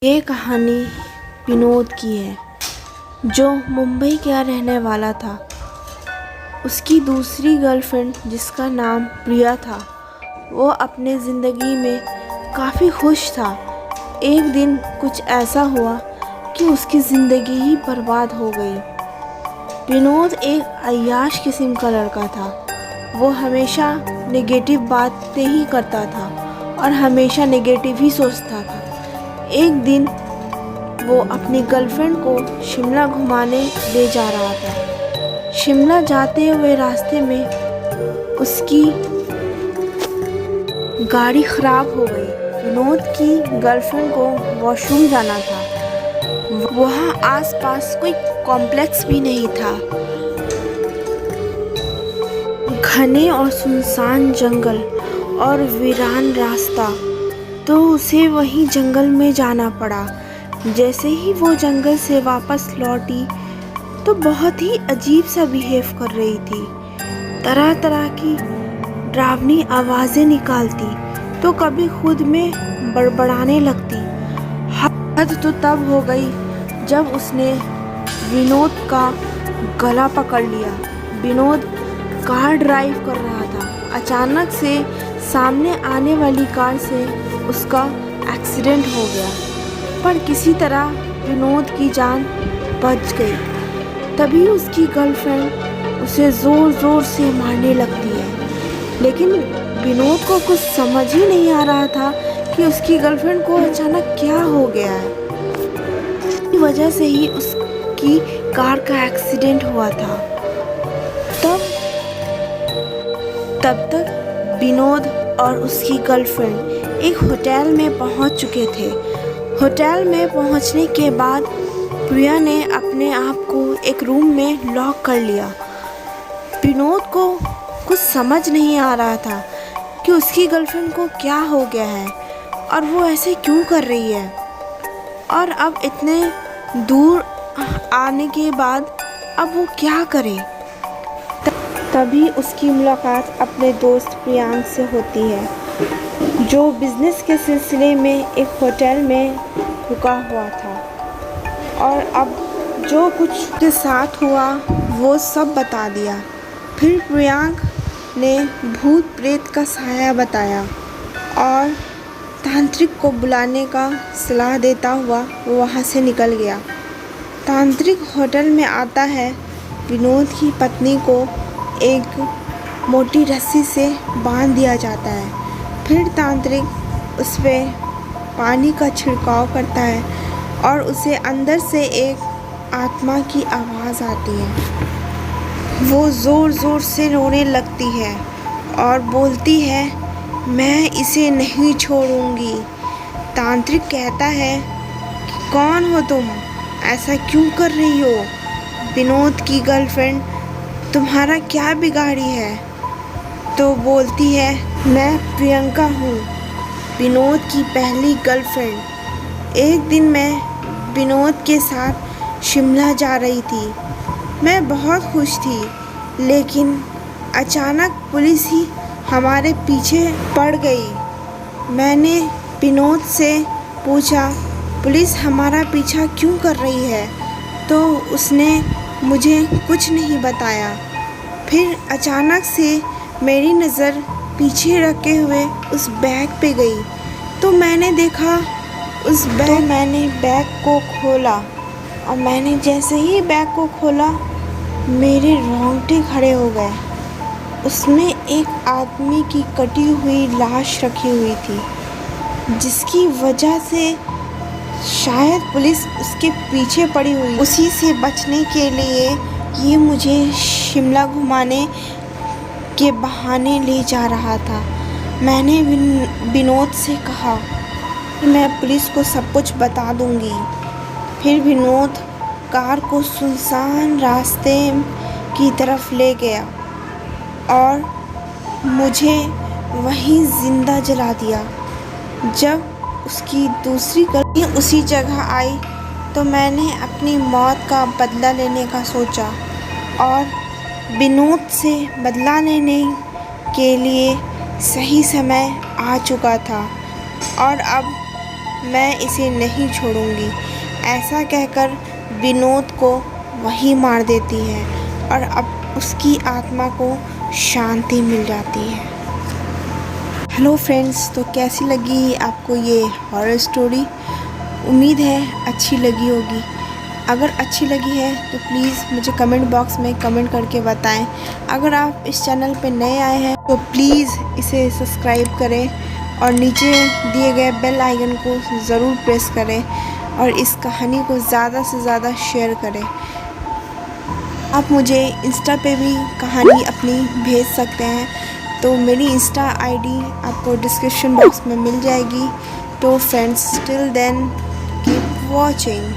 ये कहानी विनोद की है, जो मुंबई का रहने वाला था। उसकी दूसरी गर्लफ्रेंड, जिसका नाम प्रिया था, वो अपने ज़िंदगी में काफ़ी खुश था। एक दिन कुछ ऐसा हुआ कि उसकी ज़िंदगी ही बर्बाद हो गई। विनोद एक अय्याश किस्म का लड़का था। वो हमेशा नेगेटिव बातें ही करता था और हमेशा नेगेटिव ही सोचता था। एक दिन वो अपनी गर्लफ्रेंड को शिमला घुमाने ले जा रहा था। शिमला जाते हुए रास्ते में उसकी गाड़ी ख़राब हो गई। विनोद की गर्लफ्रेंड को वॉशरूम जाना था। वहाँ आसपास कोई कॉम्प्लेक्स भी नहीं था। घने और सुनसान जंगल और वीरान रास्ता, तो उसे वहीं जंगल में जाना पड़ा। जैसे ही वो जंगल से वापस लौटी तो बहुत ही अजीब सा बिहेव कर रही थी। तरह तरह की डरावनी आवाज़ें निकालती, तो कभी खुद में बड़बड़ाने लगती। हद तो तब हो गई जब उसने विनोद का गला पकड़ लिया। विनोद कार ड्राइव कर रहा था। अचानक से सामने आने वाली कार से उसका एक्सीडेंट हो गया, पर किसी तरह विनोद की जान बच गई। तभी उसकी गर्लफ्रेंड उसे ज़ोर ज़ोर से मारने लगती है, लेकिन विनोद को कुछ समझ ही नहीं आ रहा था कि उसकी गर्लफ्रेंड को अचानक क्या हो गया है। इसी वजह से ही उसकी कार का एक्सीडेंट हुआ था। तब तक विनोद और उसकी गर्लफ्रेंड एक होटल में पहुंच चुके थे। होटल में पहुंचने के बाद प्रिया ने अपने आप को एक रूम में लॉक कर लिया। विनोद को कुछ समझ नहीं आ रहा था कि उसकी गर्लफ्रेंड को क्या हो गया है और वो ऐसे क्यों कर रही है, और अब इतने दूर आने के बाद अब वो क्या करे। तभी उसकी मुलाकात अपने दोस्त प्रियांक से होती है, जो बिज़नेस के सिलसिले में एक होटल में रुका हुआ था, और अब जो कुछ के साथ हुआ वो सब बता दिया। फिर प्रियांक ने भूत प्रेत का साया बताया और तांत्रिक को बुलाने का सलाह देता हुआ वो वहाँ से निकल गया। तांत्रिक होटल में आता है। विनोद की पत्नी को एक मोटी रस्सी से बांध दिया जाता है। फिर तांत्रिक उस पर पानी का छिड़काव करता है और उसे अंदर से एक आत्मा की आवाज़ आती है। वो ज़ोर ज़ोर से रोने लगती है और बोलती है, मैं इसे नहीं छोड़ूंगी। तांत्रिक कहता है कि कौन हो तुम, ऐसा क्यों कर रही हो? विनोद की गर्लफ्रेंड तुम्हारा क्या बिगाड़ी है? तो बोलती है, मैं प्रियंका हूँ, विनोद की पहली गर्लफ्रेंड। एक दिन मैं विनोद के साथ शिमला जा रही थी। मैं बहुत खुश थी, लेकिन अचानक पुलिस ही हमारे पीछे पड़ गई। मैंने विनोद से पूछा, पुलिस हमारा पीछा क्यों कर रही है? तो उसने मुझे कुछ नहीं बताया। फिर अचानक से मेरी नज़र पीछे रखे हुए उस बैग पे गई, तो मैंने देखा मैंने बैग को खोला, और मैंने जैसे ही बैग को खोला मेरे रोंगटे खड़े हो गए। उसमें एक आदमी की कटी हुई लाश रखी हुई थी, जिसकी वजह से शायद पुलिस उसके पीछे पड़ी हुई। उसी से बचने के लिए ये मुझे शिमला घुमाने के बहाने ले जा रहा था। मैंने विनोद से कहा कि मैं पुलिस को सब कुछ बता दूंगी। फिर विनोद कार को सुनसान रास्ते की तरफ ले गया और मुझे वहीं ज़िंदा जला दिया। जब उसकी दूसरी गर्लफ्रेंड उसी जगह आई तो मैंने अपनी मौत का बदला लेने का सोचा, और विनोद से बदला लेने के लिए सही समय आ चुका था। और अब मैं इसे नहीं छोड़ूंगी। ऐसा कहकर विनोद को वहीं मार देती है और अब उसकी आत्मा को शांति मिल जाती है। हेलो फ्रेंड्स, तो कैसी लगी आपको ये हॉरर स्टोरी? उम्मीद है अच्छी लगी होगी। अगर अच्छी लगी है तो प्लीज़ मुझे कमेंट बॉक्स में कमेंट करके बताएं। अगर आप इस चैनल पर नए आए हैं तो प्लीज़ इसे सब्सक्राइब करें और नीचे दिए गए बेल आइकन को ज़रूर प्रेस करें और इस कहानी को ज़्यादा से ज़्यादा शेयर करें। आप मुझे इंस्टा पे भी कहानी अपनी भेज सकते हैं, तो मेरी इंस्टा आईडी आपको डिस्क्रिप्शन बॉक्स में मिल जाएगी। तो friends, till then keep watching.